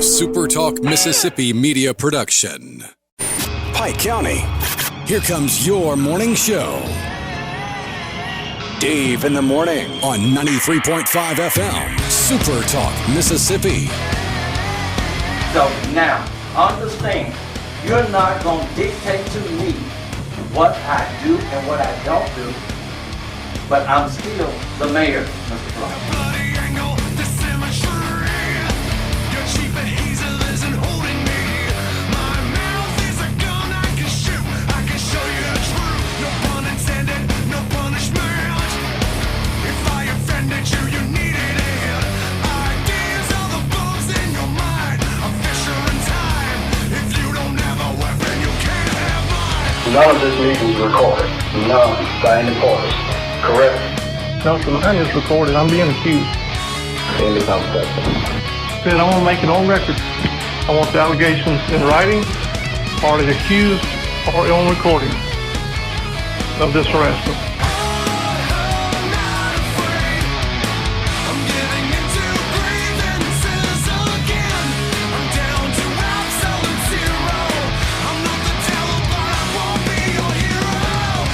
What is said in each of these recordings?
SuperTalk Mississippi media production. Pike County, here comes your morning show. Dave in the morning on 93.5 FM, SuperTalk Mississippi. So now, understand, you're not going to dictate to me what I do and what I don't do, but I'm still the mayor, Mr. Clark. None of this meeting is recorded. None by any party. Correct? No, sir, mine is recorded. I'm being accused. Any contact. Said I want to make it on record. I want the allegations in writing, or the accused, or on recording of this harassment.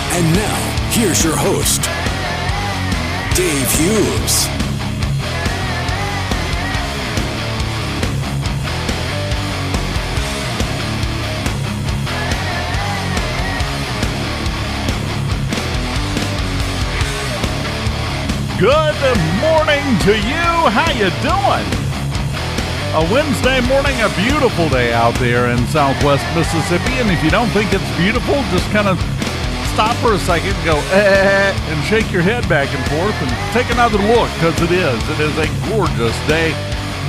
And now, here's your host, Dave Hughes. Good morning to you. How you doing? A Wednesday morning, a beautiful day out there in Southwest Mississippi. And if you don't think it's beautiful, just kind of stop for a second, go and shake your head back and forth and take another look, because it is a gorgeous day.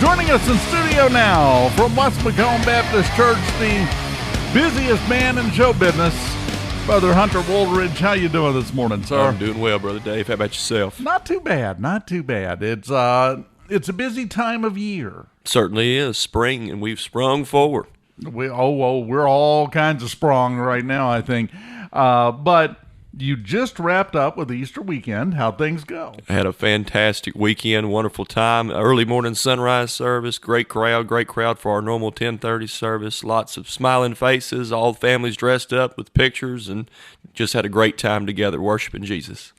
Joining us in studio now from West McComb Baptist Church, the busiest man in show business, Brother Hunter Wooldridge. How you doing this morning, sir? I'm doing well, Brother Dave. How about yourself? Not too bad, not too bad. It's a busy time of year. Certainly is spring, and we've sprung forward. We're all kinds of sprung right now, I think. But you just wrapped up with Easter weekend. How'd things go? I had a fantastic weekend, wonderful time. Early morning sunrise service, great crowd for our normal 10:30 service. Lots of smiling faces, all families dressed up with pictures, and just had a great time together worshiping Jesus.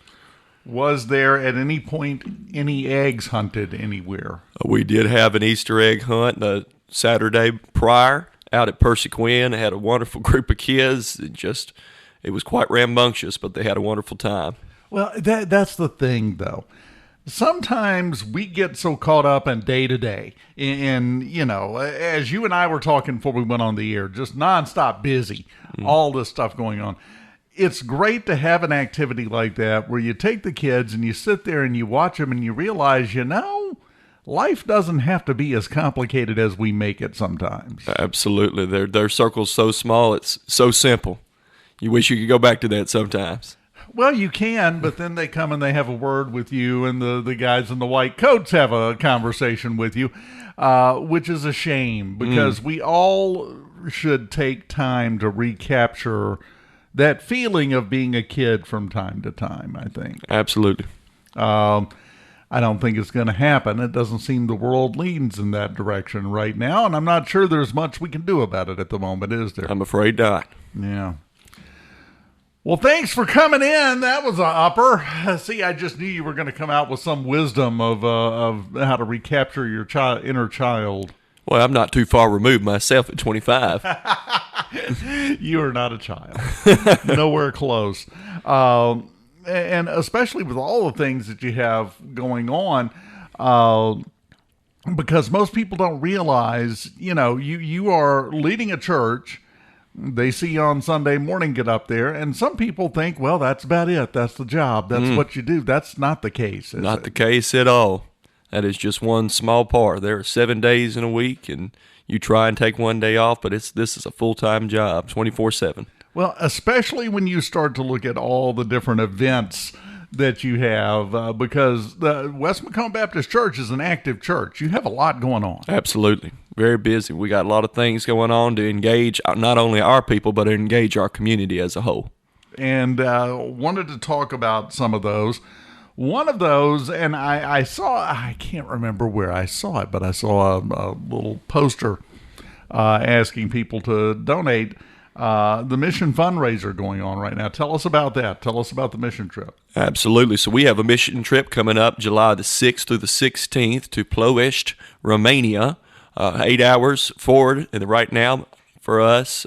Was there at any point any eggs hunted anywhere? We did have an Easter egg hunt the Saturday prior out at Persequin. I had a wonderful group of kids. It was quite rambunctious, but they had a wonderful time. Well, that's the thing, though. Sometimes we get so caught up in day to day, and as you and I were talking before we went on the air, just nonstop busy, all this stuff going on. It's great to have an activity like that where you take the kids and you sit there and you watch them and you realize, life doesn't have to be as complicated as we make it sometimes. Absolutely. Their circle's so small, it's so simple. You wish you could go back to that sometimes. Well, you can, but then they come and they have a word with you, and the guys in the white coats have a conversation with you, which is a shame, because we all should take time to recapture that feeling of being a kid from time to time, I think. Absolutely. I don't think it's going to happen. It doesn't seem the world leans in that direction right now, and I'm not sure there's much we can do about it at the moment, is there? I'm afraid not. Yeah. Well, thanks for coming in. That was an upper. See, I just knew you were going to come out with some wisdom of how to recapture your inner child. Well, I'm not too far removed myself at 25. You are not a child. Nowhere close. And especially with all the things that you have going on, because most people don't realize, you are leading a church. They see you on Sunday morning get up there, and some people think, well, that's about it. That's the job. That's what you do. That's not the case. Not the case at all. That is just one small part. There are 7 days in a week, and you try and take one day off, but this is a full-time job, 24/7. Well, especially when you start to look at all the different events that you have, because the West McComb Baptist Church is an active church. You have a lot going on. Absolutely. Very busy. We got a lot of things going on to engage not only our people, but engage our community as a whole. And wanted to talk about some of those. One of those, and I can't remember where I saw it, but I saw a little poster asking people to donate. The mission fundraiser going on right now. Tell us about that. Tell us about the mission trip. Absolutely. So we have a mission trip coming up July the 6th through the 16th to Ploiești, Romania. 8 hours forward right now for us.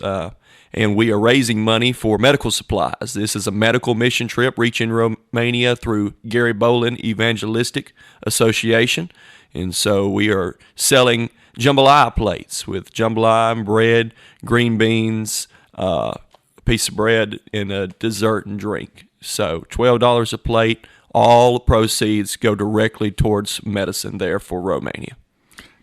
And we are raising money for medical supplies. This is a medical mission trip reaching Romania through Gary Bolin Evangelistic Association. And so we are selling jambalaya plates with jambalaya, bread, green beans, a piece of bread, and a dessert and drink. So $12 a plate. All proceeds go directly towards medicine there for Romania.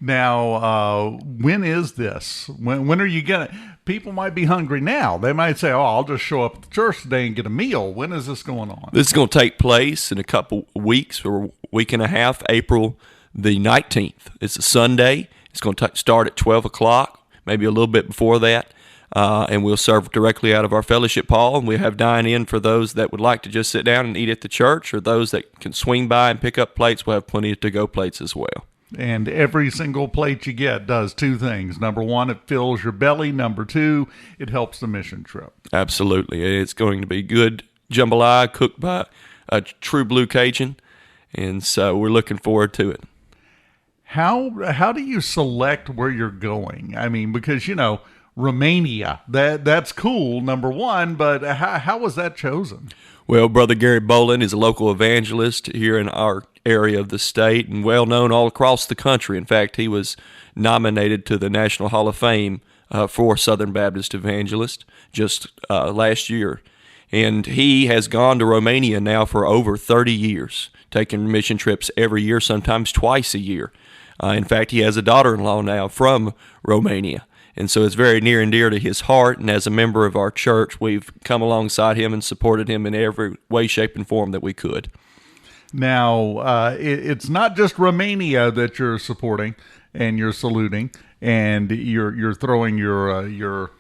Now, when is this? When are you going to? People might be hungry now. They might say, oh, I'll just show up at the church today and get a meal. When is this going on? This is going to take place in a couple weeks or week and a half, April the 19th. It's a Sunday. It's going to start at 12 o'clock, maybe a little bit before that. And we'll serve directly out of our fellowship hall. And we have dine-in for those that would like to just sit down and eat at the church, or those that can swing by and pick up plates. We'll have plenty of to-go plates as well. And every single plate you get does two things. Number one, it fills your belly. Number two, it helps the mission trip. Absolutely. It's going to be good jambalaya cooked by a true blue Cajun. And so we're looking forward to it. How do you select where you're going? I mean, because, Romania, that's cool, number one, but how was that chosen? Well, Brother Gary Bolin is a local evangelist here in our area of the state and well known all across the country. In fact, he was nominated to the National Hall of Fame for Southern Baptist Evangelist just last year. And he has gone to Romania now for over 30 years, taking mission trips every year, sometimes twice a year. In fact, he has a daughter-in-law now from Romania. And so it's very near and dear to his heart. And as a member of our church, we've come alongside him and supported him in every way, shape, and form that we could. Now, it's not just Romania that you're supporting and you're saluting and you're throwing your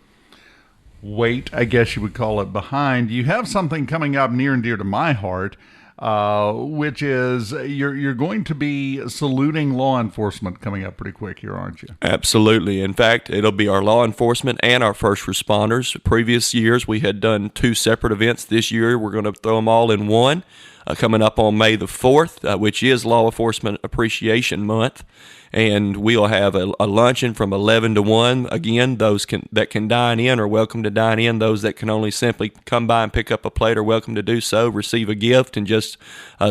weight, I guess you would call it, behind. You have something coming up near and dear to my heart, which is you're going to be saluting law enforcement coming up pretty quick here, aren't you? Absolutely. In fact, it'll be our law enforcement and our first responders. Previous years, we had done two separate events. This year, we're going to throw them all in one. Coming up on May the 4th, which is Law Enforcement Appreciation Month. And we'll have a luncheon from 11 to 1. Again, those that can dine in are welcome to dine in. Those that can only simply come by and pick up a plate are welcome to do so, receive a gift and just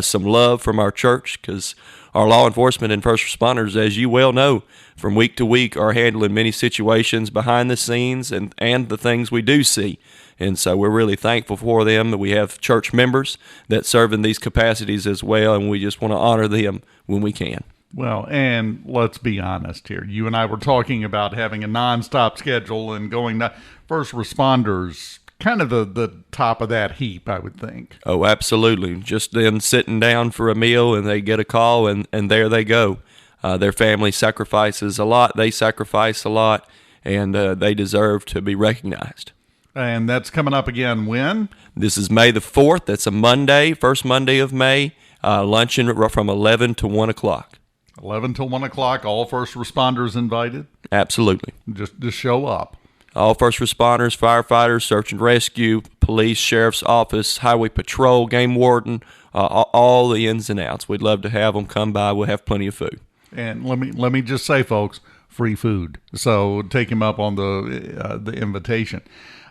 some love from our church, because our law enforcement and first responders, as you well know, from week to week are handling many situations behind the scenes and the things we do see. And so we're really thankful for them. We have church members that serve in these capacities as well, and we just want to honor them when we can. Well, and let's be honest here. You and I were talking about having a nonstop schedule and going to first responders, kind of the top of that heap, I would think. Oh, absolutely. Just them sitting down for a meal and they get a call and there they go. Their family sacrifices a lot. They sacrifice a lot, and they deserve to be recognized. And that's coming up again when? This is May the 4th. That's a Monday, first Monday of May, luncheon from 11 to 1 o'clock. 11 till 1 o'clock, all first responders invited? Absolutely. Just show up. All first responders, firefighters, search and rescue, police, sheriff's office, highway patrol, game warden, all the ins and outs. We'd love to have them come by. We'll have plenty of food. And let me just say, folks, free food. So take him up on the invitation.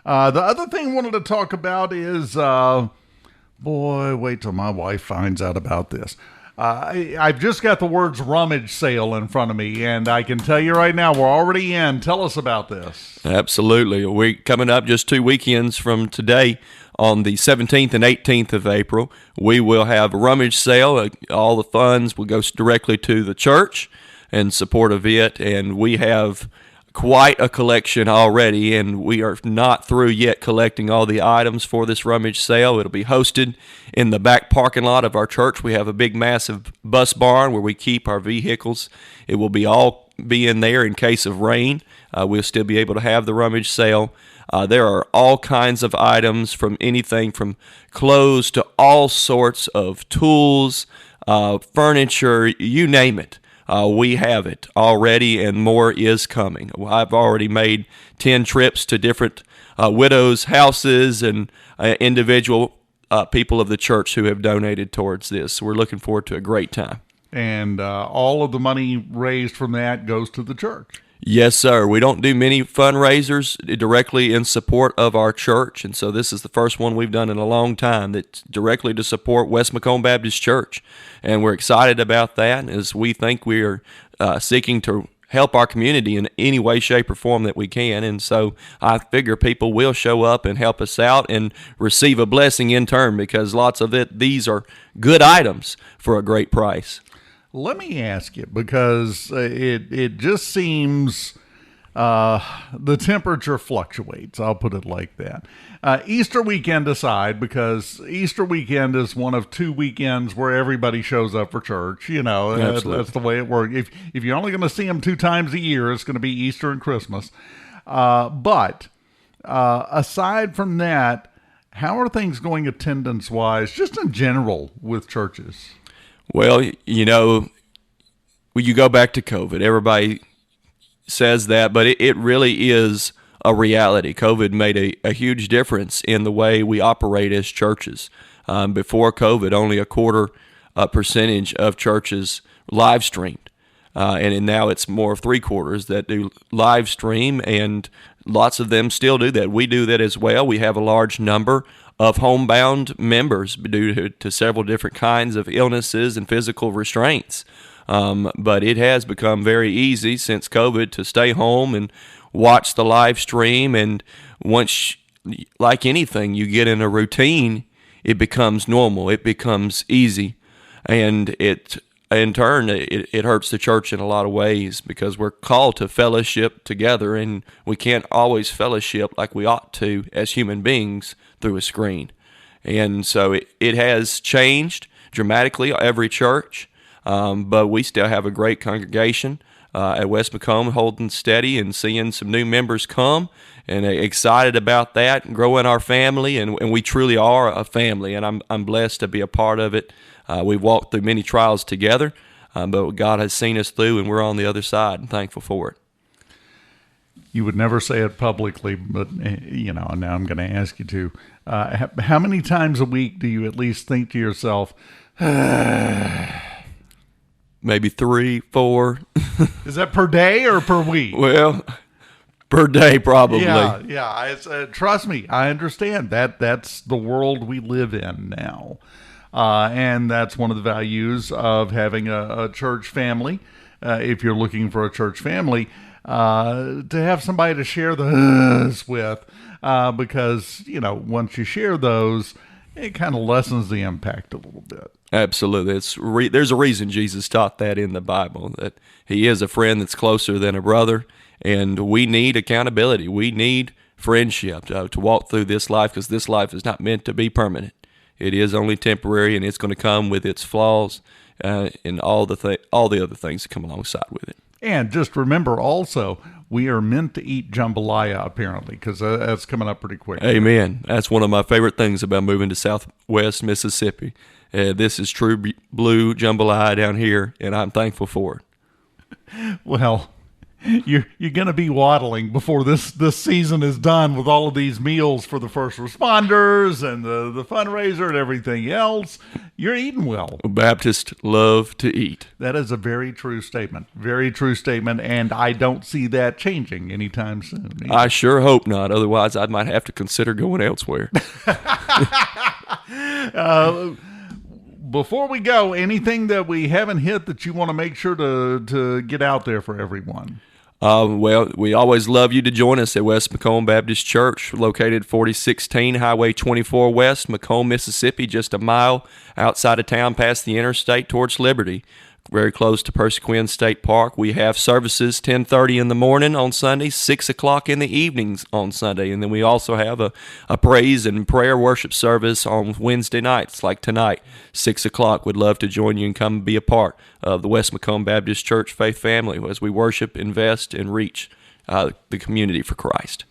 The other thing I wanted to talk about is, wait till my wife finds out about this. I've just got the words rummage sale in front of me, and I can tell you right now, we're already in. Tell us about this. Absolutely. We're coming up just 2 weekends from today. On the 17th and 18th of April, we will have a rummage sale. All the funds will go directly to the church in support of it, and we have quite a collection already, and we are not through yet collecting all the items for this rummage sale. It'll be hosted in the back parking lot of our church. We have a big, massive bus barn where we keep our vehicles. It will be all be in there in case of rain. We'll still be able to have the rummage sale. There are all kinds of items, from anything from clothes to all sorts of tools, furniture, you name it. We have it already, and more is coming. I've already made 10 trips to different widows' houses and individual people of the church who have donated towards this. We're looking forward to a great time. And all of the money raised from that goes to the church. Yes, sir. We don't do many fundraisers directly in support of our church, and so this is the first one we've done in a long time that's directly to support West McComb Baptist Church, and we're excited about that, as we think we are seeking to help our community in any way, shape, or form that we can, and so I figure people will show up and help us out and receive a blessing in turn, because lots of these are good items for a great price. Let me ask you, because it just seems the temperature fluctuates. I'll put it like that. Easter weekend aside, because Easter weekend is one of 2 weekends where everybody shows up for church. You know, that's the way it works. If you're only going to see them 2 times a year, it's going to be Easter and Christmas. But aside from that, how are things going attendance-wise, just in general, with churches? Well, you know, when you go back to COVID, everybody says that, but it really is a reality. COVID made a huge difference in the way we operate as churches. Before COVID, only a quarter percentage of churches live streamed. And now it's more of 3/4 that do live stream, and lots of them still do that. We do that as well. We have a large number of homebound members due to several different kinds of illnesses and physical restraints. But it has become very easy since COVID to stay home and watch the live stream. And once, like anything, you get in a routine, it becomes normal. It becomes easy. And in turn, it hurts the church in a lot of ways, because we're called to fellowship together, and we can't always fellowship like we ought to as human beings through a screen. And so it has changed dramatically, every church, but we still have a great congregation at West McComb, holding steady and seeing some new members come, and excited about that, and growing our family, and we truly are a family, and I'm blessed to be a part of it. We've walked through many trials together, but God has seen us through, and we're on the other side, and thankful for it. You would never say it publicly, but, you know, now I'm going to ask you to. How many times a week do you at least think to yourself, maybe 3, 4. Is that per day or per week? Well, per day, probably. Yeah. Trust me, I understand that. That's the world we live in now. And that's one of the values of having a church family. If you're looking for a church family, to have somebody to share the with, because, you know, once you share those, it kind of lessens the impact a little bit. Absolutely. There's a reason Jesus taught that in the Bible, that he is a friend that's closer than a brother, and we need accountability. We need friendship to walk through this life, because this life is not meant to be permanent. It is only temporary, and it's going to come with its flaws and all the other things that come alongside with it. And just remember also, we are meant to eat jambalaya, apparently, because that's coming up pretty quick. Amen. That's one of my favorite things about moving to Southwest Mississippi. This is true blue jambalaya down here, and I'm thankful for it. Well, you're going to be waddling before this season is done, with all of these meals for the first responders and the fundraiser and everything else. You're eating well. Baptists love to eat. That is a very true statement. Very true statement, and I don't see that changing anytime soon either. I sure hope not. Otherwise, I might have to consider going elsewhere. Before we go, anything that we haven't hit that you want to make sure to get out there for everyone? Well, we always love you to join us at West McComb Baptist Church, located 4016 Highway 24 West, McComb, Mississippi, just a mile outside of town past the interstate towards Liberty. very close to Persequin State Park. We have services 10:30 in the morning on Sunday, 6 o'clock in the evenings on Sunday. And then we also have a praise and prayer worship service on Wednesday nights, like tonight, 6 o'clock. We'd love to join you and come be a part of the West McComb Baptist Church faith family as we worship, invest, and reach the community for Christ.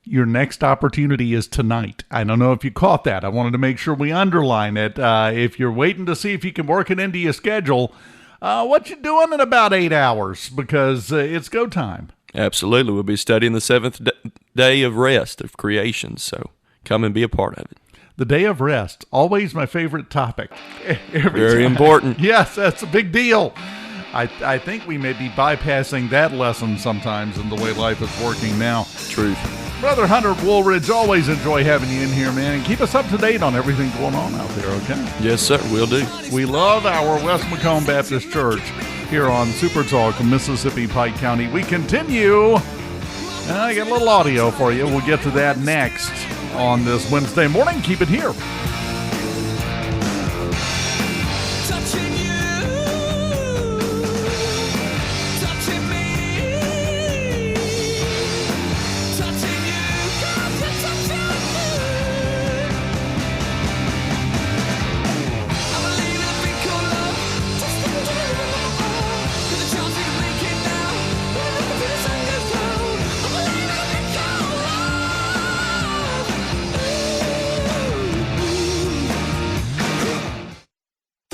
Your next opportunity is tonight. I don't know if you caught that. I wanted to make sure we underline it. If you're waiting to see if you can work it into your schedule, what you doing in about 8 hours? Because it's go time. Absolutely. We'll be studying the seventh day of rest of creation. So come and be a part of it. The day of rest, always my favorite topic. Very important. Yes, that's a big deal. I think we may be bypassing that lesson sometimes in the way life is working now. Truth. Brother Hunter Wooldridge, always enjoy having you in here, man. And keep us up to date on everything going on out there, okay? Yes, sir. We'll do. We love our West McComb Baptist Church here on SuperTalk in Mississippi, Pike County. We continue. I got a little audio for you. We'll get to that next on this Wednesday morning. Keep it here.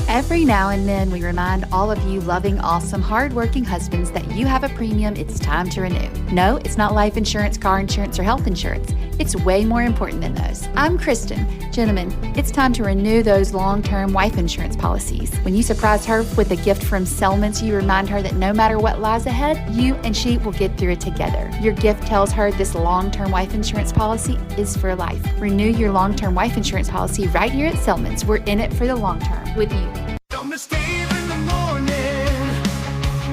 Every now and then, we remind all of you loving, awesome, hardworking husbands that you have a premium it's time to renew. No, it's not life insurance, car insurance, or health insurance. It's way more important than those. I'm Kristen. Gentlemen, it's time to renew those long-term wife insurance policies. When you surprise her with a gift from Selman's, you remind her that no matter what lies ahead, you and she will get through it together. Your gift tells her this long-term wife insurance policy is for life. Renew your long-term wife insurance policy right here at Selman's. We're in it for the long term with you. Don't escape in the morning.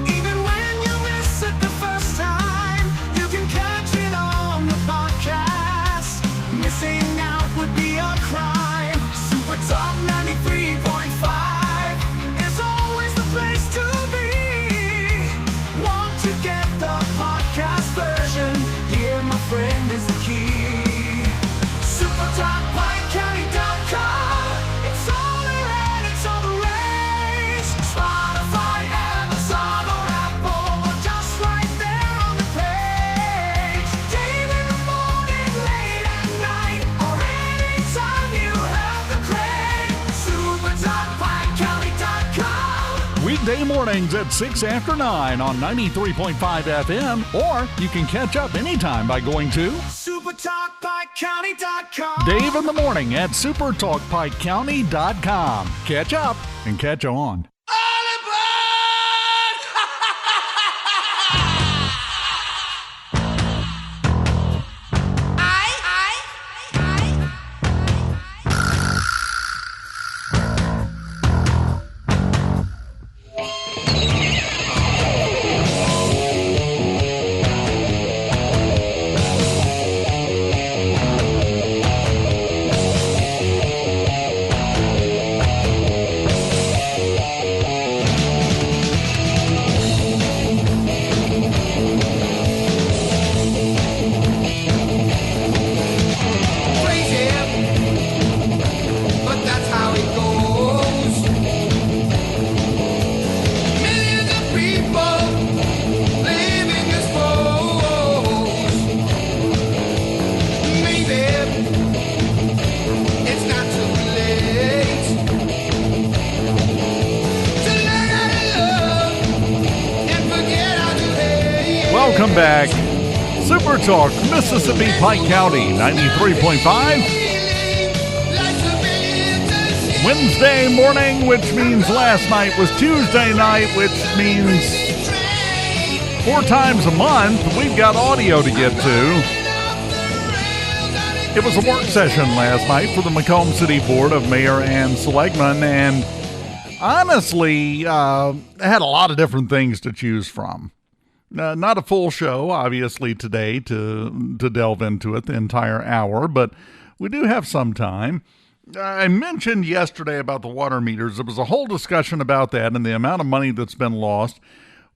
Even when you miss it the first time, you can catch it on the podcast. Missing out would be a crime. Super Talk 93.5 is always the place to be. Want to get the podcast version? Here, my friend, is the key. SuperTalkPikeCounty.com. It's all around, it's all the rage. Spotify, Amazon, or Apple, or just right there on the page. Dave in the morning, late at night, or anytime you have the crave. SuperTalkPikeCounty.com. Weekday mornings at 6 after 9 on 93.5 FM, or you can catch up anytime by going to SuperTalkPikeCounty.com. Dave in the morning at SuperTalkPikeCounty.com. Catch up and catch on. Crazy, but that's how it goes. Millions of people living exposed. Maybe it's not too late to learn how to love and forget how to hate. Welcome back. Super Talk, Mississippi, Pike County, 93.5. Wednesday morning, which means last night was Tuesday night, which means 4 times a month we've got audio to get to. It was a work session last night for the McComb City Board of Mayor and Selectmen, and honestly, I had a lot of different things to choose from. Not a full show, obviously, today to delve into it the entire hour, but we do have some time. I mentioned yesterday about the water meters. There was a whole discussion about that and the amount of money that's been lost.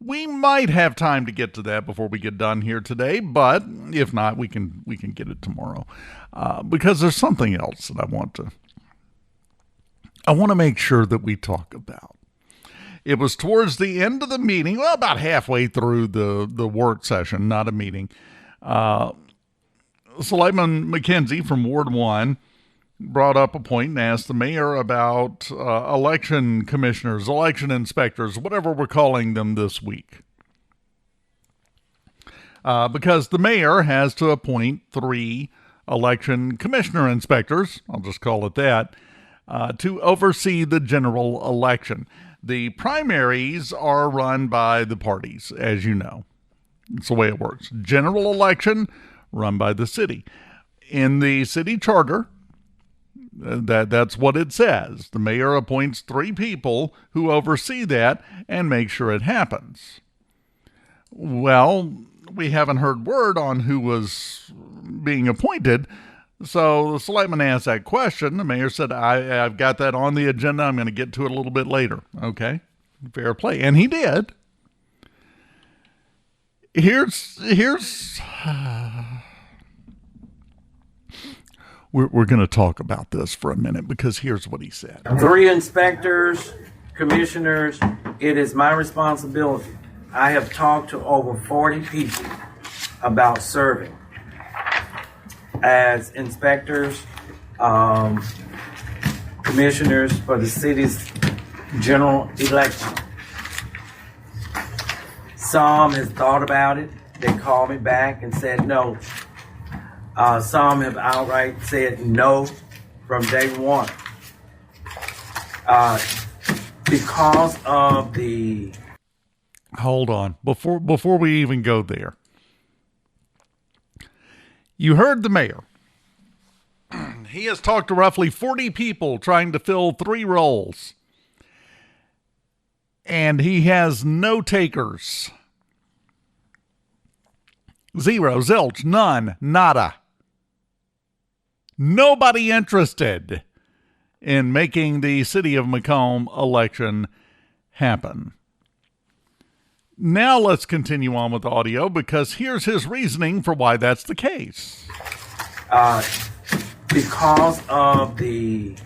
We might have time to get to that before we get done here today, but if not, we can get it tomorrow. Because there's something else that I want to make sure that we talk about. It was towards the end of the meeting, well, about halfway through the work session, not a meeting. Selectman McKenzie from Ward 1 brought up a point and asked the mayor about election commissioners, election inspectors, whatever we're calling them this week. Because the mayor has to appoint 3 election commissioner inspectors, I'll just call it that, to oversee the general election. The primaries are run by the parties, as you know. It's the way it works. General election run by the city. In the city charter, that's what it says. The mayor appoints 3 people who oversee that and make sure it happens. Well, we haven't heard word on who was being appointed, so the selectman asked that question. The mayor said, I've got that on the agenda. I'm going to get to it a little bit later. Okay, fair play. And he did. Here's we're going to talk about this for a minute because here's what he said. 3 inspectors, commissioners, it is my responsibility. I have talked to over 40 people about serving as inspectors, commissioners for the city's general election. Some has thought about it. They called me back and said no. Some have outright said no from day one. Because of the... Hold on. Before we even go there. You heard the mayor. He has talked to roughly 40 people trying to fill 3 roles. And he has no takers. 0, zilch, none, nada. Nobody interested in making the city of McComb election happen. Now let's continue on with the audio because here's his reasoning for why that's the case. Because of the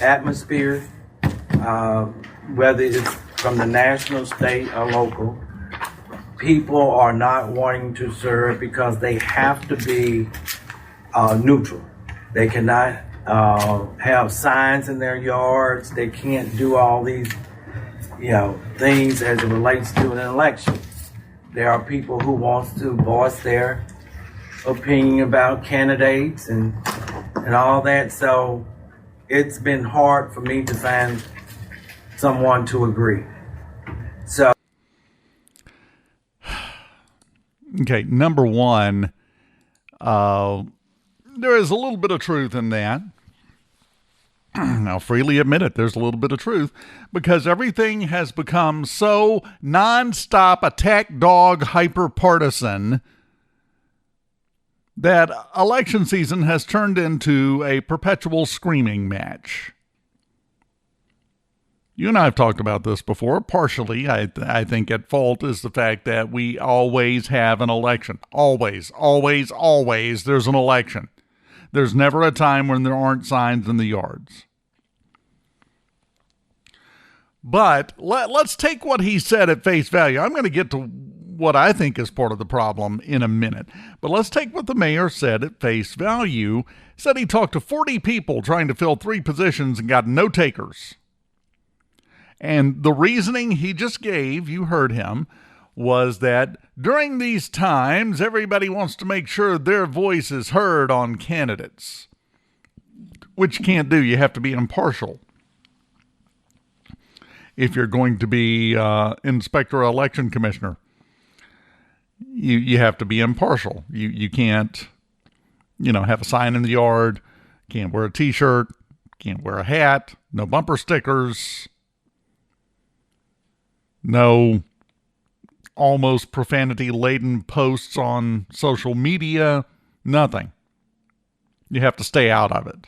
atmosphere, whether it's from the national, state, or local, people are not wanting to serve because they have to be neutral. They cannot have signs in their yards. They can't do all these, things as it relates to an election. There are people who want to voice their opinion about candidates and all that. So it's been hard for me to find someone to agree. So. Okay, number one, there is a little bit of truth in that. I'll freely admit it. There's a little bit of truth because everything has become so nonstop attack dog hyper partisan that election season has turned into a perpetual screaming match. You and I have talked about this before. Partially, I think at fault is the fact that we always have an election. Always, always, always there's an election. There's never a time when there aren't signs in the yards. But let's take what he said at face value. I'm going to get to what I think is part of the problem in a minute. But let's take what the mayor said at face value. Said he talked to 40 people trying to fill 3 positions and got no takers. And the reasoning he just gave, you heard him, was that during these times, everybody wants to make sure their voice is heard on candidates, which you can't do. You have to be impartial. If you're going to be inspector or election commissioner, you have to be impartial. You can't, have a sign in the yard, can't wear a t-shirt, can't wear a hat, no bumper stickers, no almost profanity-laden posts on social media, nothing. You have to stay out of it.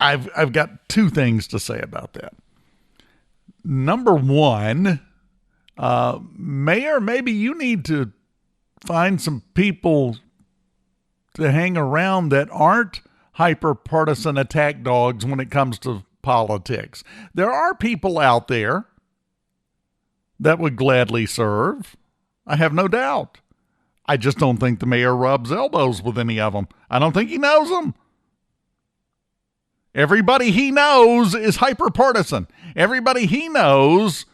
I've got two things to say about that. Number one, Mayor, maybe you need to find some people to hang around that aren't hyper-partisan attack dogs when it comes to politics. There are people out there that would gladly serve. I have no doubt. I just don't think the mayor rubs elbows with any of them. I don't think he knows them. Everybody he knows is hyper-partisan. Everybody he knows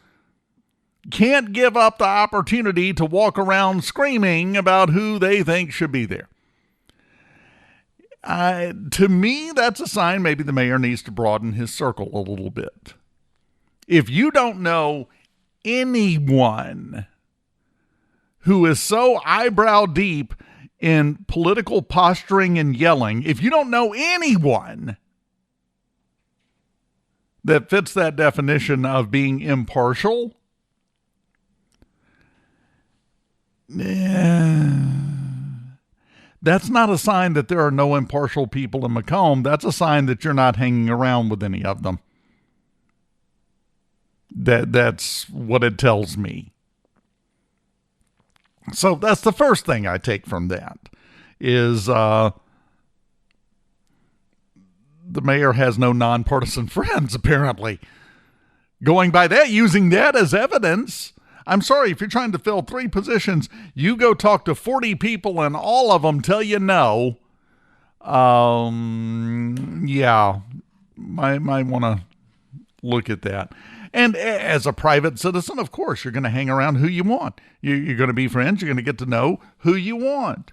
can't give up the opportunity to walk around screaming about who they think should be there. To me, that's a sign maybe the mayor needs to broaden his circle a little bit. If you don't know anyone who is so eyebrow deep in political posturing and yelling, if you don't know anyone that fits that definition of being impartial, that's not a sign that there are no impartial people in McComb. That's a sign that you're not hanging around with any of them. That's what it tells me. So that's the first thing I take from that is the mayor has no nonpartisan friends, apparently. Going by that, using that as evidence, I'm sorry, if you're trying to fill 3 positions, you go talk to 40 people and all of them tell you no. Yeah, might want to look at that. And as a private citizen, of course, you're going to hang around who you want. You're going to be friends. You're going to get to know who you want.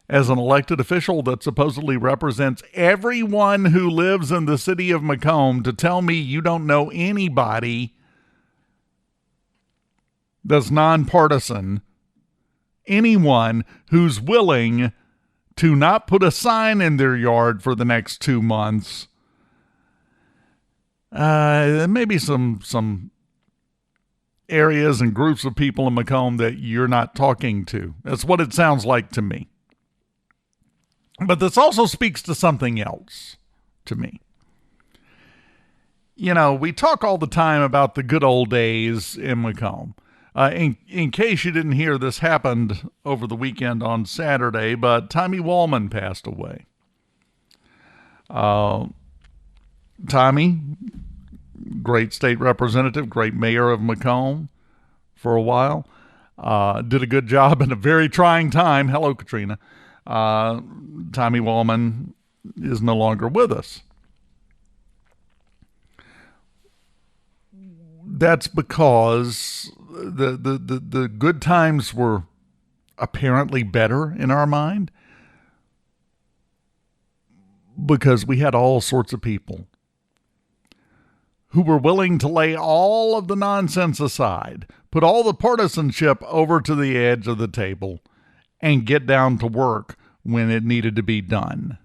As an elected official that supposedly represents everyone who lives in the city of McComb, to tell me you don't know anybody that's nonpartisan, anyone who's willing to not put a sign in their yard for the next 2 months, maybe some areas and groups of people in McComb that you're not talking to. That's what it sounds like to me. But this also speaks to something else to me. You know, we talk all the time about the good old days in McComb. In case you didn't hear, this happened over the weekend on Saturday, but Tommy Wallman passed away. Tommy, great state representative, great mayor of McComb for a while, did a good job in a very trying time. Hello, Katrina. Tommy Wallman is no longer with us. That's because the good times were apparently better in our mind because we had all sorts of people who were willing to lay all of the nonsense aside, put all the partisanship over to the edge of the table, and get down to work when it needed to be done.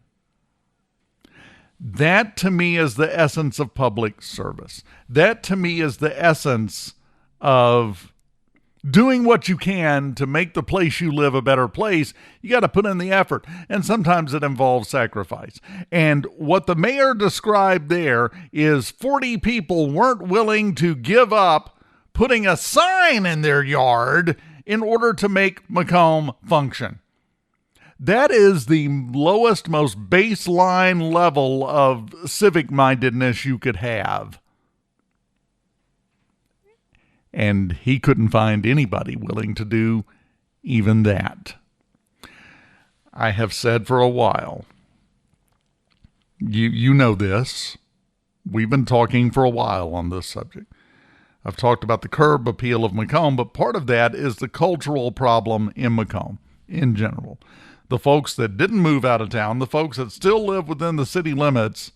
That, to me, is the essence of public service. That, to me, is the essence of doing what you can to make the place you live a better place. You got to put in the effort, and sometimes it involves sacrifice. And what the mayor described there is 40 people weren't willing to give up putting a sign in their yard in order to make McComb function. That is the lowest, most baseline level of civic-mindedness you could have. And he couldn't find anybody willing to do even that. I have said for a while, you know this, we've been talking for a while on this subject. I've talked about the curb appeal of McComb, but part of that is the cultural problem in McComb in general. The folks that didn't move out of town, the folks that still live within the city limits,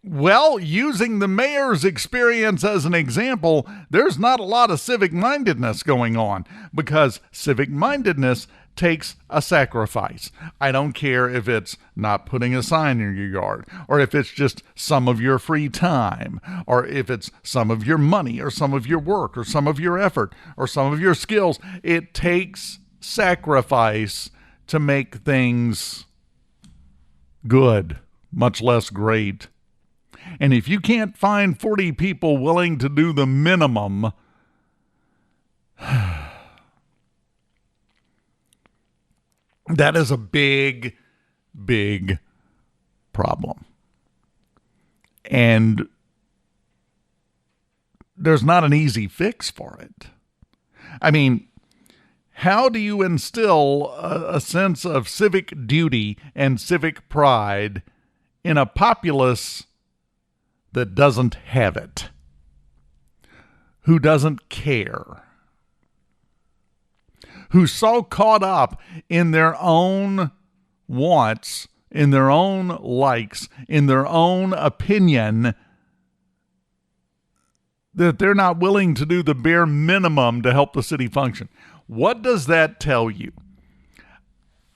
using the mayor's experience as an example, there's not a lot of civic-mindedness going on because civic-mindedness takes a sacrifice. I don't care if it's not putting a sign in your yard, or if it's just some of your free time, or if it's some of your money, or some of your work, or some of your effort, or some of your skills. It takes sacrifice to make things good, much less great. And if you can't find 40 people willing to do the minimum, that is a big, big problem. And there's not an easy fix for it. I mean, how do you instill a sense of civic duty and civic pride in a populace that doesn't have it, who doesn't care, who's so caught up in their own wants, in their own likes, in their own opinion, that they're not willing to do the bare minimum to help the city function? What does that tell you?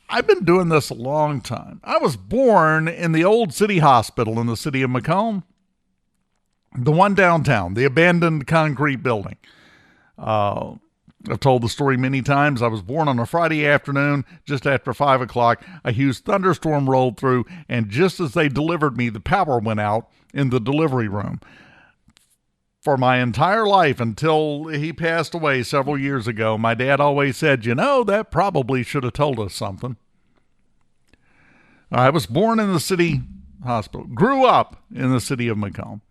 I've been doing this a long time. I was born in the old city hospital in the city of McComb, the one downtown, the abandoned concrete building. I've told the story many times. I was born on a Friday afternoon, just after 5 o'clock. A huge thunderstorm rolled through, and just as they delivered me, the power went out in the delivery room. For my entire life, until he passed away several years ago, my dad always said, you know, that probably should have told us something. I was born in the city hospital, grew up in the city of McComb.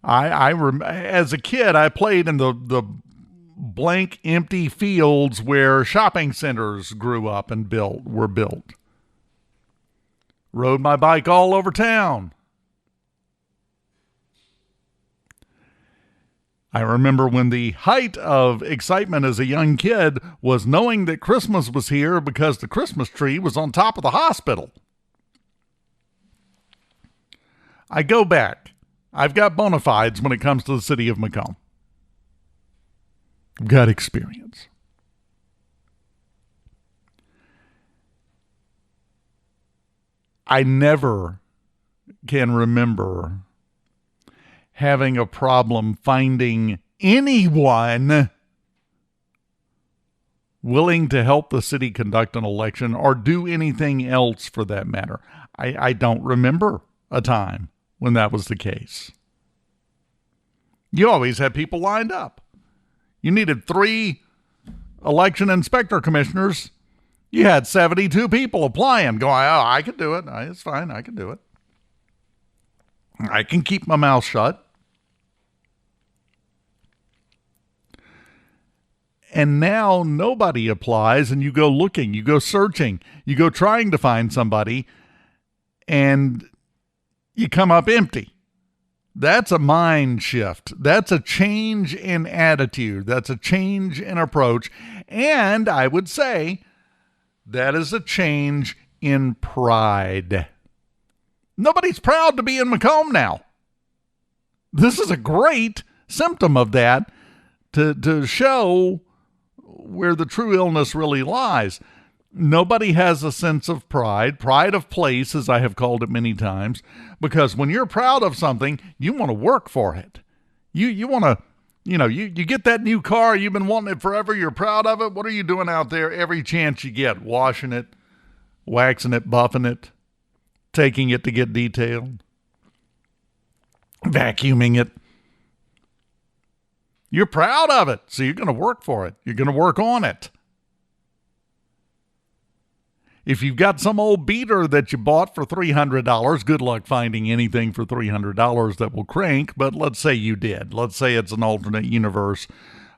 As a kid, I played in the blank, empty fields where shopping centers grew up and were built. Rode my bike all over town. I remember when the height of excitement as a young kid was knowing that Christmas was here because the Christmas tree was on top of the hospital. I go back. I've got bona fides when it comes to the city of McComb. I've got experience. I never can remember having a problem finding anyone willing to help the city conduct an election or do anything else for that matter. I don't remember a time when that was the case. You always had people lined up. You needed 3 election inspector commissioners. You had 72 people applying, going, oh, I can do it. It's fine. I can do it. I can keep my mouth shut. And now nobody applies, and you go looking, you go searching, you go trying to find somebody, and you come up empty. That's a mind shift. That's a change in attitude. That's a change in approach. And I would say that is a change in pride. Nobody's proud to be in McComb now. This is a great symptom of that to show where the true illness really lies. Nobody has a sense of pride of place, as I have called it many times, because when you're proud of something, you want to work for it. You want to, you get that new car, you've been wanting it forever, you're proud of it. What are you doing out there every chance you get? Washing it, waxing it, buffing it, taking it to get detailed, vacuuming it. You're proud of it, so you're going to work for it. You're going to work on it. If you've got some old beater that you bought for $300, good luck finding anything for $300 that will crank, but let's say you did. Let's say it's an alternate universe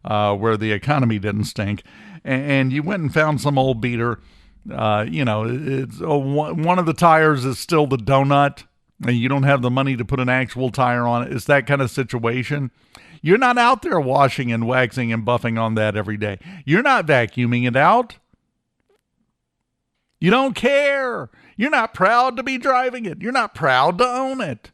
where the economy didn't stink, and you went and found some old beater. It's one of the tires is still the donut, and you don't have the money to put an actual tire on it. It's that kind of situation. You're not out there washing and waxing and buffing on that every day. You're not vacuuming it out. You don't care. You're not proud to be driving it. You're not proud to own it.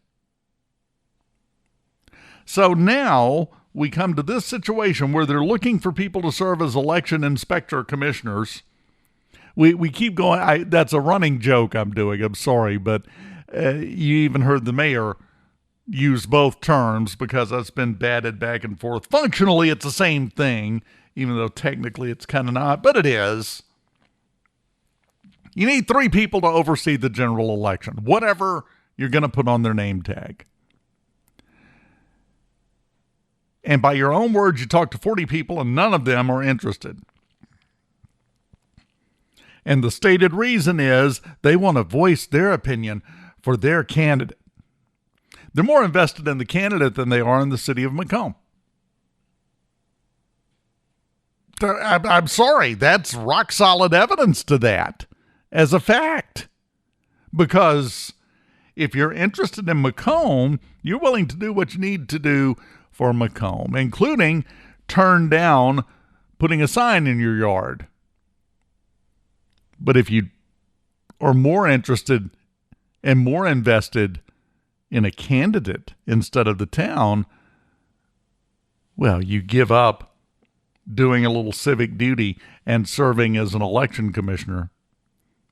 So now we come to this situation where they're looking for people to serve as election inspector commissioners. We keep going. That's a running joke I'm doing. I'm sorry, but you even heard the mayor use both terms because that's been batted back and forth. Functionally, it's the same thing, even though technically it's kind of not, but it is. You need 3 people to oversee the general election, whatever you're going to put on their name tag. And by your own words, you talk to 40 people and none of them are interested. And the stated reason is they want to voice their opinion for their candidate. They're more invested in the candidate than they are in the city of McComb. I'm sorry, that's rock solid evidence to that as a fact. Because if you're interested in McComb, you're willing to do what you need to do for McComb, including turn down putting a sign in your yard. But if you are more interested and more invested in a candidate instead of the town, well, you give up doing a little civic duty and serving as an election commissioner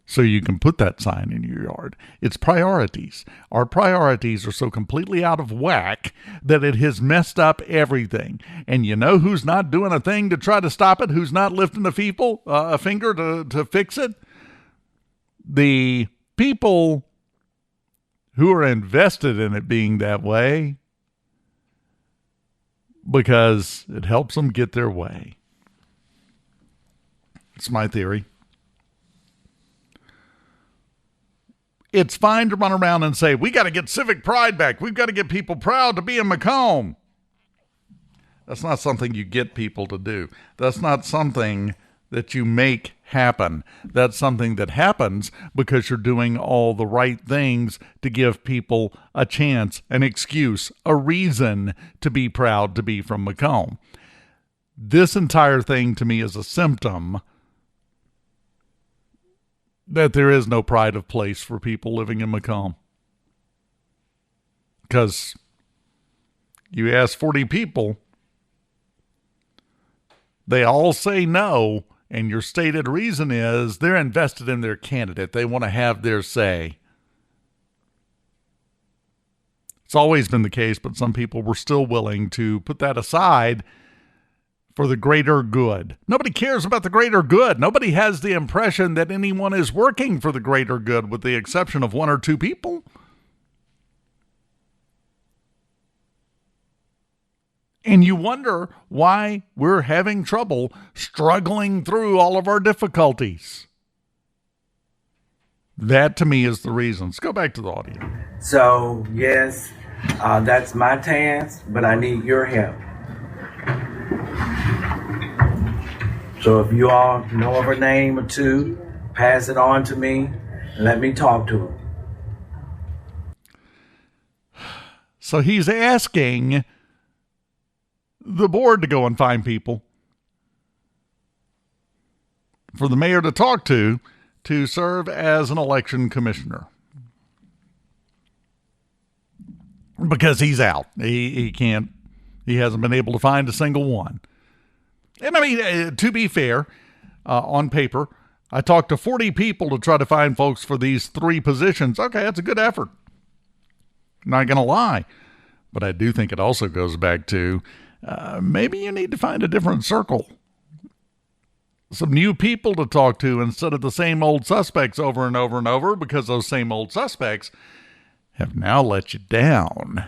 so you can put that sign in your yard. It's priorities. Our priorities are so completely out of whack that it has messed up everything. And you know who's not doing a thing to try to stop it? Who's not lifting a finger to fix it? The people who are invested in it being that way, because it helps them get their way. It's my theory. It's fine to run around and say, we got to get civic pride back. We've got to get people proud to be in McComb. That's not something you get people to do. That's not something that you make happen. That's something that happens because you're doing all the right things to give people a chance, an excuse, a reason to be proud to be from McComb. This entire thing to me is a symptom that there is no pride of place for people living in McComb. Because you ask 40 people, they all say no, and your stated reason is they're invested in their candidate. They want to have their say. It's always been the case, but some people were still willing to put that aside for the greater good. Nobody cares about the greater good. Nobody has the impression that anyone is working for the greater good, with the exception of 1 or 2 people. And you wonder why we're having trouble struggling through all of our difficulties. That, to me, is the reason. Let's go back to the audio. So, yes, that's my task, but I need your help. So if you all know of a name or 2, pass it on to me and let me talk to her. So he's asking the board to go and find people for the mayor to talk to serve as an election commissioner. Because he's out. He can't, he hasn't been able to find a single one. And I mean, to be fair, on paper, I talked to 40 people to try to find folks for these 3 positions. Okay, that's a good effort. Not going to lie. But I do think it also goes back to maybe you need to find a different circle. Some new people to talk to instead of the same old suspects over and over and over, because those same old suspects have now let you down.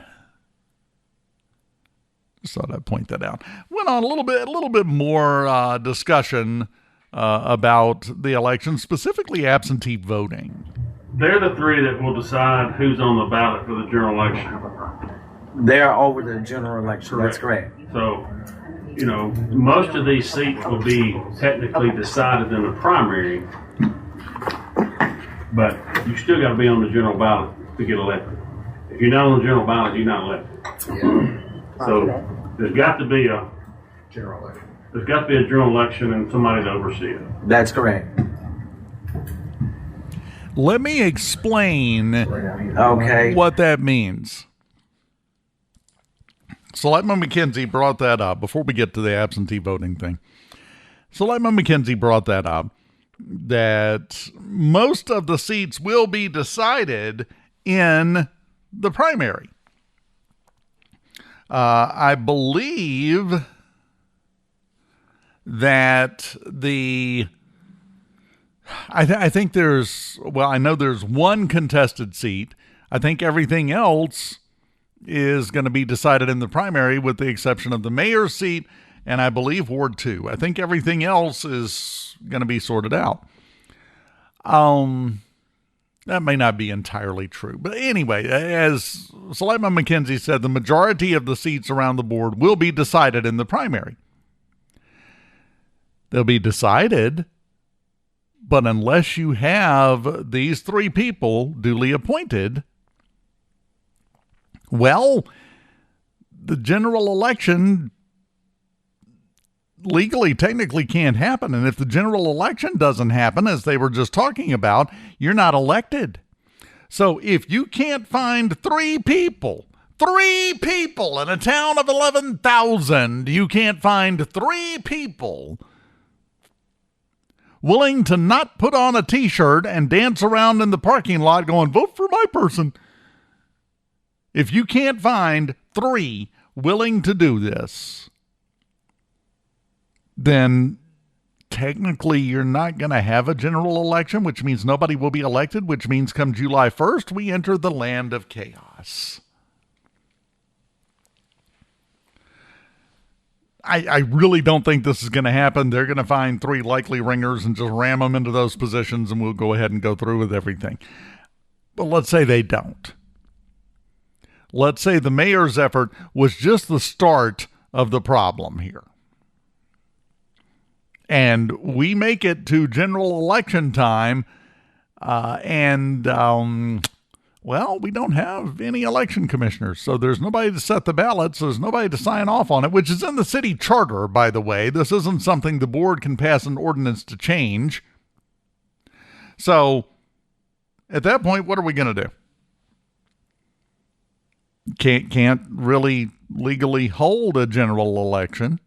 Just thought I'd point that out. Went on a little bit more discussion about the election, specifically absentee voting. They're the 3 that will decide who's on the ballot for the general election. They're over the general election. Correct. That's correct. So, you know, most of these seats will be technically decided in the primary, but you still got to be on the general ballot to get elected. If you're not on the general ballot, you're not elected. Yeah. So there's got to be a general election. There's got to be a general election and somebody to oversee it. That's correct. Let me explain what that means. Selectman McKenzie brought that up before we get to the absentee voting thing. Selectman McKenzie brought that up, that most of the seats will be decided in the primary. I believe that I think I know there's one contested seat. I think everything else is going to be decided in the primary with the exception of the mayor's seat and I believe Ward 2. I think everything else is going to be sorted out. That may not be entirely true. But anyway, as Selectman McKenzie said, the majority of the seats around the board will be decided in the primary. They'll be decided, but unless you have these three people duly appointed, well, the general election legally, technically can't happen. And if the general election doesn't happen, as they were just talking about, you're not elected. So if you can't find three people in a town of 11,000, you can't find three people willing to not put on a t-shirt and dance around in the parking lot going, vote for my person. If you can't find three willing to do this, then technically you're not going to have a general election, which means nobody will be elected, which means come July 1st, we enter the land of chaos. I really don't think this is going to happen. They're going to find three likely ringers and just ram them into those positions, and we'll go ahead and go through with everything. But let's say they don't. Let's say the mayor's effort was just the start of the problem here. And we make it to general election time, well, we don't have any election commissioners, so there's nobody to set the ballots, there's nobody to sign off on it, which is in the city charter, by the way. This isn't something the board can pass an ordinance to change. So, at that point, what are we going to do? Can't really legally hold a general election.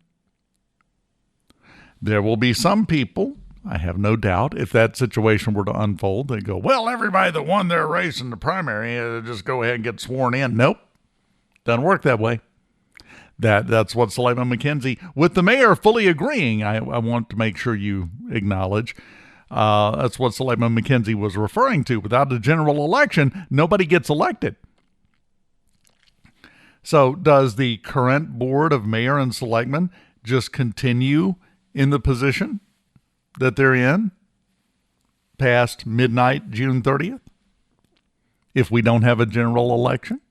There will be some people, I have no doubt, if that situation were to unfold, they go, well, everybody that won their race in the primary, just go ahead and get sworn in. Nope. Doesn't work that way. That's what Selectman McKenzie, with the mayor fully agreeing, I want to make sure you acknowledge, that's what Selectman McKenzie was referring to. Without a general election, nobody gets elected. So does the current board of mayor and selectmen just continue in the position that they're in past midnight, June 30th, if we don't have a general election?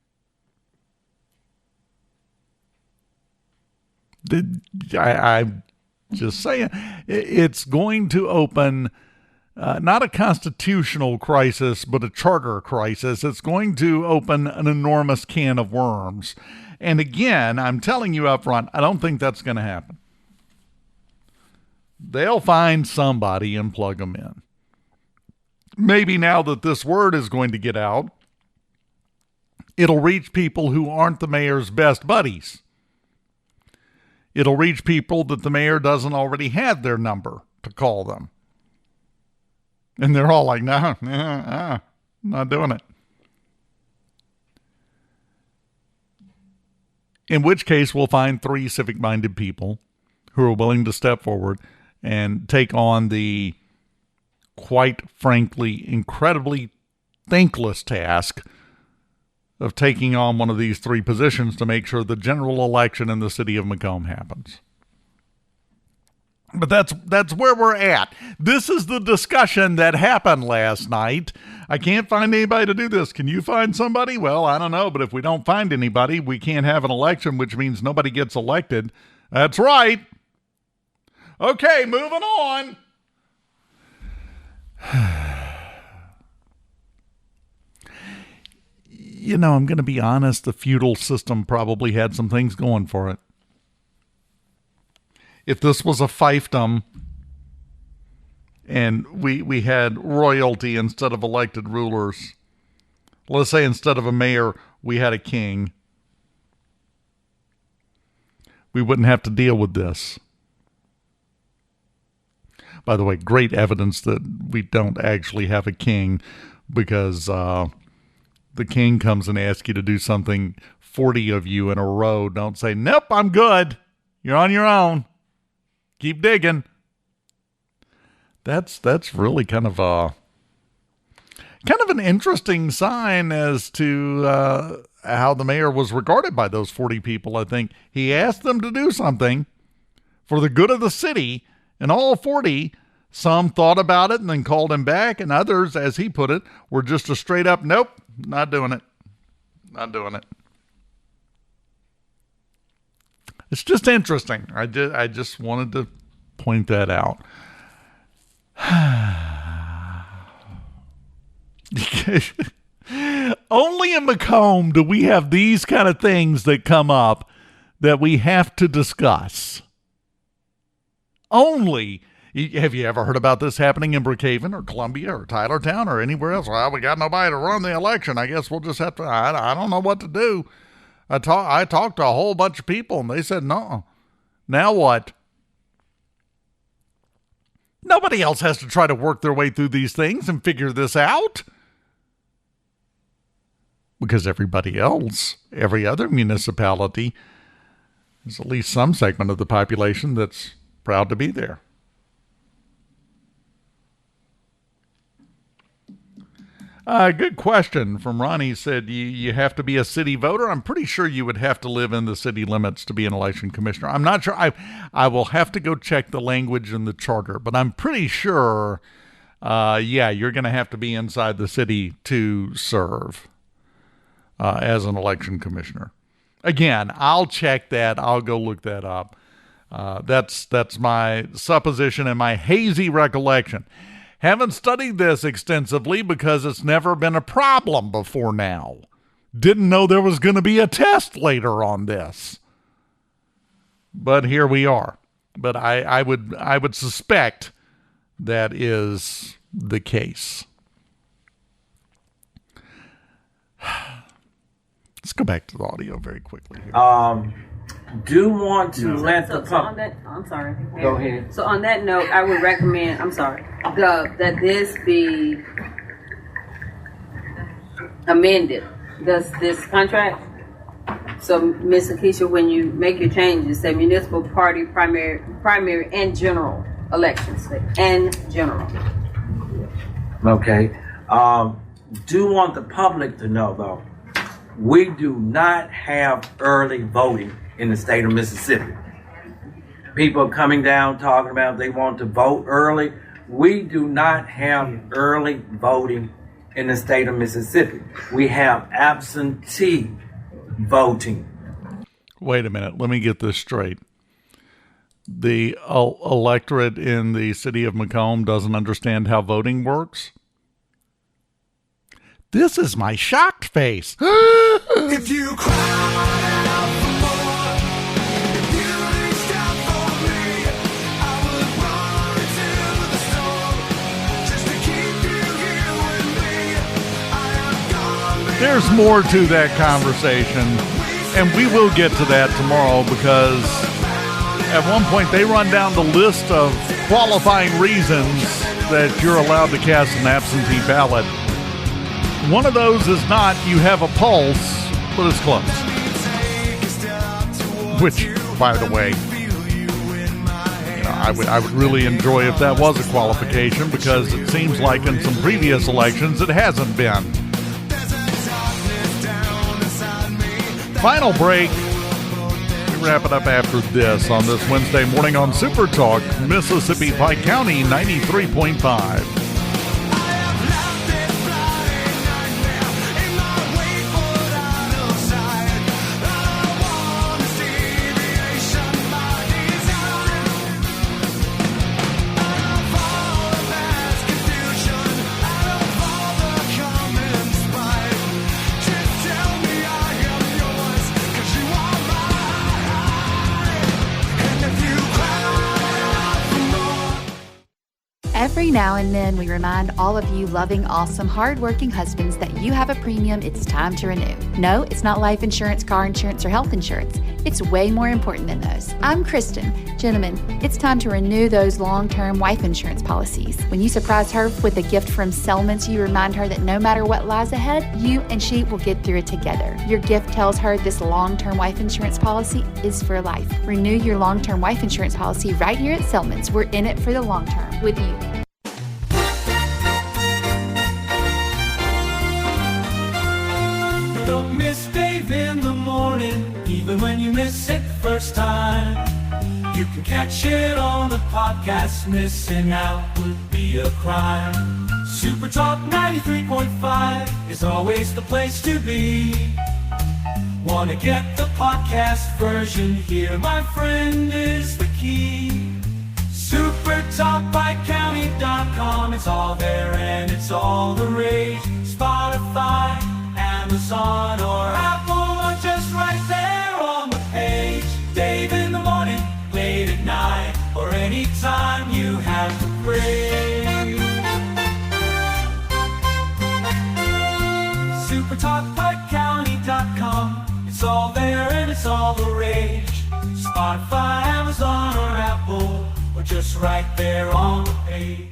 I'm just saying, it's going to open not a constitutional crisis, but a charter crisis. It's going to open an enormous can of worms. And again, I'm telling you up front, I don't think that's going to happen. They'll find somebody and plug them in. Maybe now that this word is going to get out, it'll reach people who aren't the mayor's best buddies. It'll reach people that the mayor doesn't already have their number to call them. And they're all like, no, not doing it. In which case, we'll find three civic-minded people who are willing to step forward and take on the, quite frankly, incredibly thankless task of taking on one of these three positions to make sure the general election in the city of McComb happens. But that's where we're at. This is the discussion that happened last night. I can't find anybody to do this. Can you find somebody? Well, I don't know, but if we don't find anybody, we can't have an election, which means nobody gets elected. That's right. Okay, moving on. You know, I'm going to be honest, the feudal system probably had some things going for it. If this was a fiefdom and we had royalty instead of elected rulers, let's say instead of a mayor, we had a king, we wouldn't have to deal with this. By the way, great evidence that we don't actually have a king, because the king comes and asks you to do something, 40 of you in a row don't say, nope, I'm good. You're on your own. Keep digging. That's really kind of an interesting sign as to how the mayor was regarded by those 40 people. I think he asked them to do something for the good of the city, and all 40, some thought about it and then called him back, and others, as he put it, were just a straight up, nope, not doing it. Not doing it. It's just interesting. I just wanted to point that out. Only in McComb do we have these kind of things that come up that we have to discuss. Only. Have you ever heard about this happening in Brookhaven or Columbia or Tylertown or anywhere else? Well, we got nobody to run the election. I guess we'll just have to, I don't know what to do. I talked to a whole bunch of people and they said, no. Now what? Nobody else has to try to work their way through these things and figure this out. Because everybody else, every other municipality, there's at least some segment of the population that's proud to be there. Good question from Ronnie. Said you have to be a city voter. I'm pretty sure you would have to live in the city limits to be an election commissioner. I'm not sure. I will have to go check the language in the charter, but I'm pretty sure, you're going to have to be inside the city to serve as an election commissioner. Again, I'll check that. I'll go look that up. That's my supposition and my hazy recollection. Haven't studied this extensively because it's never been a problem before now. Didn't know there was going to be a test later on this. But here we are. But I would suspect that is the case. Let's go back to the audio very quickly here. Do want to let the public. I'm sorry. Go ahead. So on that note, I would recommend, that this be amended. This contract. So, Ms. Akeisha, when you make your changes, say municipal party primary and general elections and general. Okay. Do want the public to know though, we do not have early voting in the state of Mississippi. People are coming down talking about they want to vote early. We do not have early voting in the state of Mississippi. We have absentee voting. Wait a minute. Let me get this straight. The electorate in the city of McComb doesn't understand how voting works? This is my shocked face. If you cried out for more, if you reached out for me, I would run into the storm just to keep you here with me. I am gone. There's more to that conversation, and we will get to that tomorrow because at one point they run down the list of qualifying reasons that you're allowed to cast an absentee ballot. One of those is not you have a pulse, but it's close. Which, by the way, I would really enjoy if that was a qualification because it seems like in some previous elections it hasn't been. Final break. We wrap it up after this on this Wednesday morning on SuperTalk, Mississippi, Pike County, 93.5. Every now and then, we remind all of you loving, awesome, hardworking husbands that you have a premium it's time to renew. No, it's not life insurance, car insurance, or health insurance. It's way more important than those. I'm Kristen. Gentlemen, it's time to renew those long-term wife insurance policies. When you surprise her with a gift from Selmans, you remind her that no matter what lies ahead, you and she will get through it together. Your gift tells her this long-term wife insurance policy is for life. Renew your long-term wife insurance policy right here at Selmans. We're in it for the long term with you. Don't miss Dave in the morning, even when you miss it the first time. You can catch it on the podcast. Missing out would be a crime. SuperTalk 93.5 is always the place to be. Wanna get the podcast version? Here, my friend, is the key. SuperTalkPikeCounty.com. It's all there and it's all the rage. Spotify, Amazon, or Apple, or just right there on the page. Dave in the morning, late at night, or anytime you have the break. SuperTalkPikeCounty.com. It's all there and it's all the rage. Spotify, Amazon, or Apple, or just right there on the page.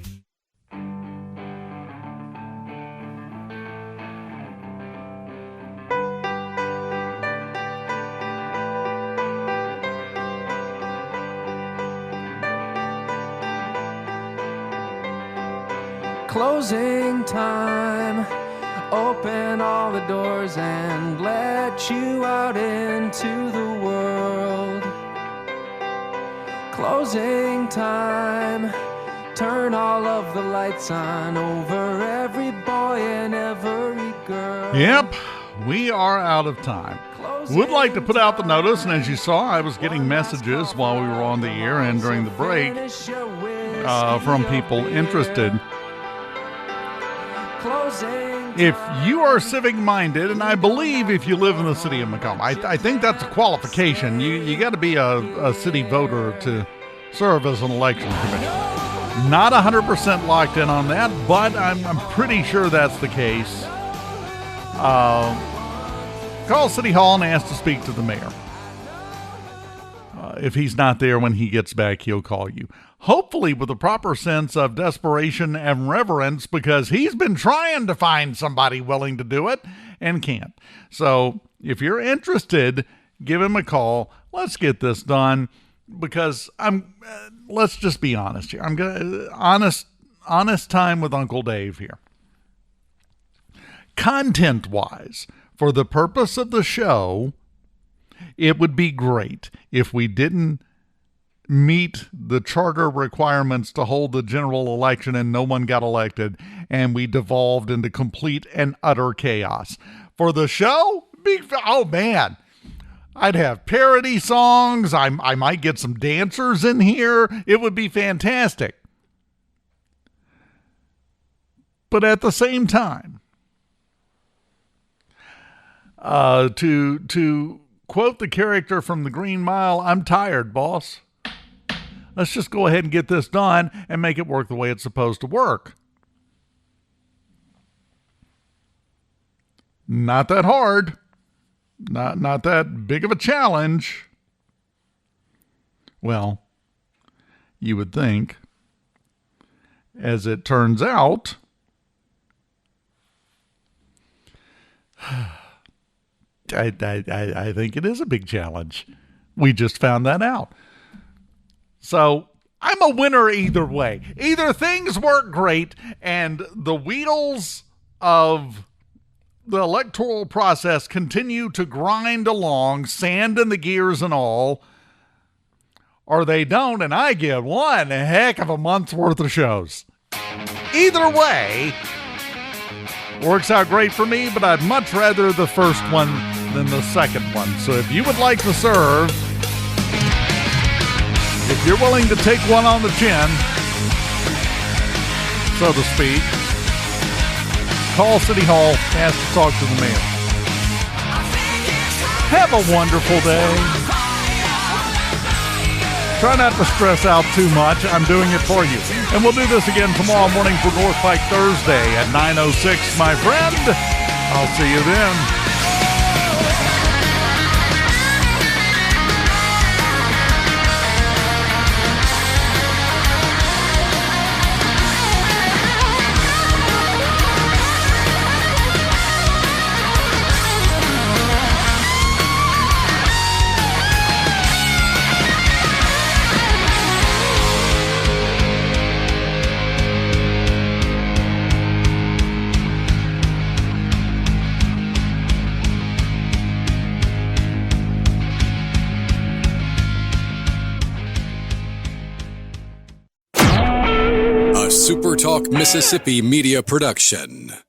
Closing time. Open all the doors and let you out into the world. Closing time. Turn all of the lights on over every boy and every girl. Yep, we are out of time. Would like to put out the notice, and as you saw, I was getting messages while we were on the air and during the break from people interested. If you are civic-minded, and I believe if you live in the city of McComb, I think that's a qualification. You got to be a city voter to serve as an election commissioner. Not 100% locked in on that, but I'm pretty sure that's the case. Call City Hall and ask to speak to the mayor. If he's not there when he gets back, he'll call you. Hopefully with a proper sense of desperation and reverence, because he's been trying to find somebody willing to do it and can't. So if you're interested, give him a call. Let's get this done, because let's just be honest here. I'm going honest time with Uncle Dave here. Content-wise, for the purpose of the show, it would be great if we didn't meet the charter requirements to hold the general election and no one got elected, and we devolved into complete and utter chaos. For the show, oh man, I'd have parody songs. I might get some dancers in here. It would be fantastic. But at the same time, to quote the character from The Green Mile, I'm tired, boss. Let's just go ahead and get this done and make it work the way it's supposed to work. Not that hard. Not that big of a challenge. Well, you would think. As it turns out, I think it is a big challenge. We just found that out. So I'm a winner either way. Either things work great and the wheels of the electoral process continue to grind along, sand in the gears and all, or they don't, and I get one heck of a month's worth of shows. Either way works out great for me, but I'd much rather the first one than the second one. So if you would like to serve, if you're willing to take one on the chin, so to speak, call City Hall, ask to talk to the mayor. Have a wonderful day. Try not to stress out too much. I'm doing it for you. And we'll do this again tomorrow morning for North Pike Thursday at 9:06, my friend. I'll see you then. SuperTalk Mississippi media production.